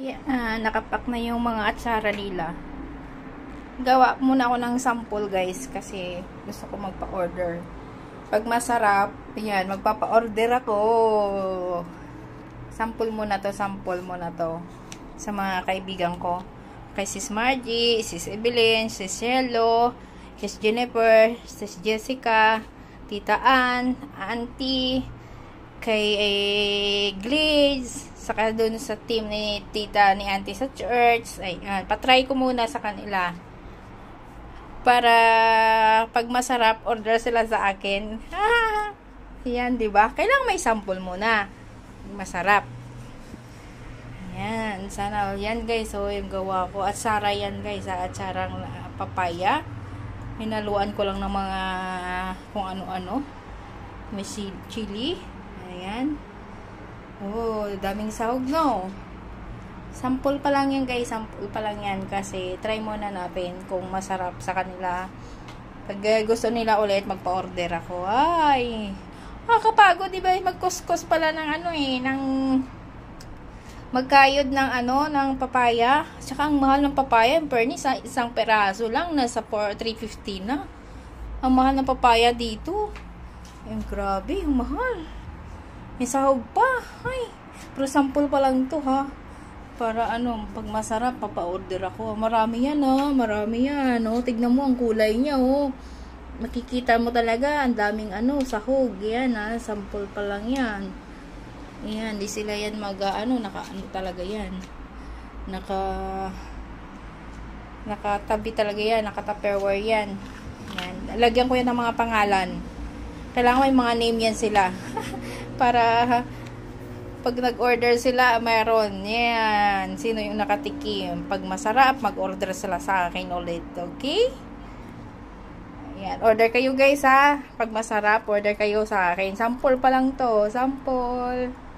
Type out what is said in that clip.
Ayan, nakapack na yung mga atsara nila. Gawa muna ako ng sample guys kasi gusto ko magpa-order. Pag masarap, ayan, magpapa-order ako. Sample muna to, sample muna to. Sa mga kaibigan ko. Kay Sis Margie, Sis Evelyn, Sis Cielo, Sis Jennifer, Sis Jessica, Tita Ann, Auntie, kay Glaze, saka dun sa team ni Tita ni Auntie sa church. Ayan, patry ko muna sa kanila. Para pag masarap, order sila sa akin. Yan, di ba? Kailangan may sample muna. Masarap. Yan, sana yan guys. So, yung gawa ko. Atsara yan guys. Atsarang papaya. Hinaluan ko lang ng mga kung ano-ano. May chili. Ayan. Oh, daming sahog, no? Sample pa lang yan guys. Sample pa lang yan. Kasi try muna natin kung masarap sa kanila. Pag gusto nila ulit, magpa-order ako. Ay, kapagod, di ba? Magkuskus pala ng ng magkayod ng ng papaya. Tsaka ang mahal ng papaya, in fairness, isang peraso lang, nasa 350 na. Ang mahal ng papaya dito. Grabe, ang mahal. May sahog pa. Ay, pero sample pa lang to ha. Para pag masarap, papa-order ako. Marami yan marami yan Tignan mo ang kulay niya Makikita mo talaga, ang daming sahog. Yan sample pa lang yan. Ayan, di sila yan talaga yan. Nakatabi talaga yan, nakata-tupperware yan. Yan. Lagyan ko yan ng mga pangalan. Kailangan may mga name yan sila. Para pag nag-order sila, mayroon. Yan. Sino yung nakatikim. Pag masarap, mag-order sila sa akin ulit. Okay? Yan. Order kayo guys ha. Pag masarap, order kayo sa akin. Sample pa lang to. Sample.